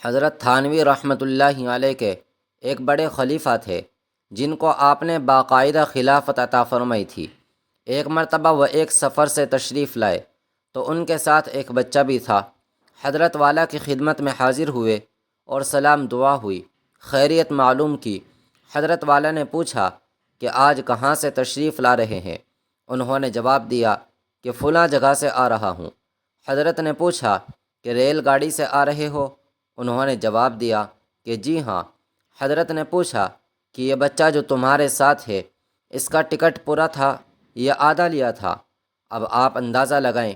حضرت تھانوی رحمۃ اللہ علیہ کے ایک بڑے خلیفہ تھے جن کو آپ نے باقاعدہ خلافت عطا فرمائی تھی۔ ایک مرتبہ وہ ایک سفر سے تشریف لائے تو ان کے ساتھ ایک بچہ بھی تھا۔ حضرت والا کی خدمت میں حاضر ہوئے اور سلام دعا ہوئی، خیریت معلوم کی۔ حضرت والا نے پوچھا کہ آج کہاں سے تشریف لا رہے ہیں؟ انہوں نے جواب دیا کہ فلاں جگہ سے آ رہا ہوں۔ حضرت نے پوچھا کہ ریل گاڑی سے آ رہے ہو؟ انہوں نے جواب دیا کہ جی ہاں۔ حضرت نے پوچھا کہ یہ بچہ جو تمہارے ساتھ ہے، اس کا ٹکٹ پورا تھا یا آدھا لیا تھا؟ اب آپ اندازہ لگائیں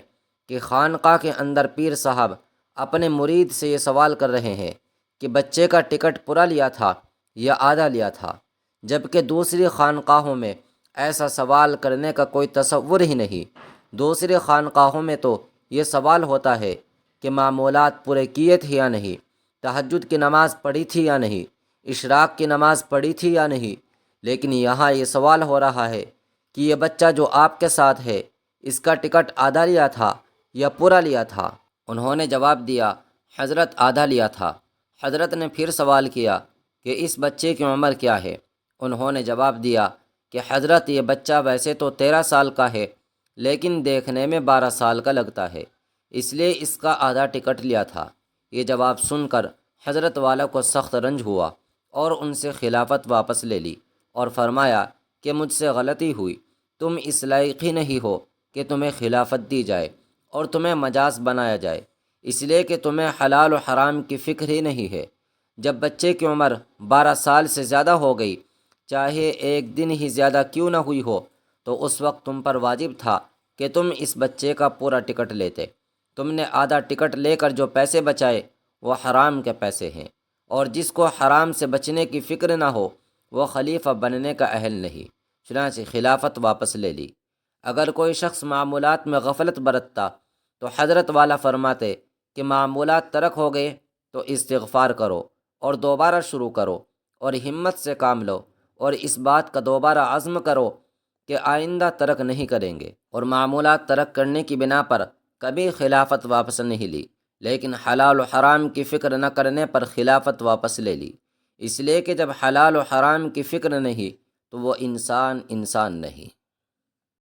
کہ خانقاہ کے اندر پیر صاحب اپنے مرید سے یہ سوال کر رہے ہیں کہ بچے کا ٹکٹ پورا لیا تھا یا آدھا لیا تھا، جبکہ دوسری خانقاہوں میں ایسا سوال کرنے کا کوئی تصور ہی نہیں۔ دوسری خانقاہوں میں تو یہ سوال ہوتا ہے کہ معمولات پورے کیے تھے یا نہیں، تہجد کی نماز پڑھی تھی یا نہیں، اشراق کی نماز پڑھی تھی یا نہیں، لیکن یہاں یہ سوال ہو رہا ہے کہ یہ بچہ جو آپ کے ساتھ ہے، اس کا ٹکٹ آدھا لیا تھا یا پورا لیا تھا؟ انہوں نے جواب دیا حضرت آدھا لیا تھا۔ حضرت نے پھر سوال کیا کہ اس بچے کی عمر کیا ہے؟ انہوں نے جواب دیا کہ حضرت یہ بچہ ویسے تو 13 سال کا ہے لیکن دیکھنے میں 12 سال کا لگتا ہے، اس لیے اس کا آدھا ٹکٹ لیا تھا۔ یہ جواب سن کر حضرت والا کو سخت رنج ہوا اور ان سے خلافت واپس لے لی اور فرمایا کہ مجھ سے غلطی ہوئی، تم اس لائق ہی نہیں ہو کہ تمہیں خلافت دی جائے اور تمہیں مجاز بنایا جائے، اس لیے کہ تمہیں حلال و حرام کی فکر ہی نہیں ہے۔ جب بچے کی عمر 12 سال سے زیادہ ہو گئی، چاہے ایک دن ہی زیادہ کیوں نہ ہوئی ہو، تو اس وقت تم پر واجب تھا کہ تم اس بچے کا پورا ٹکٹ لیتے۔ تم نے آدھا ٹکٹ لے کر جو پیسے بچائے وہ حرام کے پیسے ہیں، اور جس کو حرام سے بچنے کی فکر نہ ہو وہ خلیفہ بننے کا اہل نہیں۔ چنانچہ خلافت واپس لے لی۔ اگر کوئی شخص معمولات میں غفلت برتتا تو حضرت والا فرماتے کہ معمولات ترک ہو گئے تو استغفار کرو اور دوبارہ شروع کرو اور ہمت سے کام لو، اور اس بات کا دوبارہ عزم کرو کہ آئندہ ترک نہیں کریں گے، اور معمولات ترک کرنے کی بنا پر کبھی خلافت واپس نہیں لی، لیکن حلال و حرام کی فکر نہ کرنے پر خلافت واپس لے لی، اس لیے کہ جب حلال و حرام کی فکر نہیں تو وہ انسان نہیں۔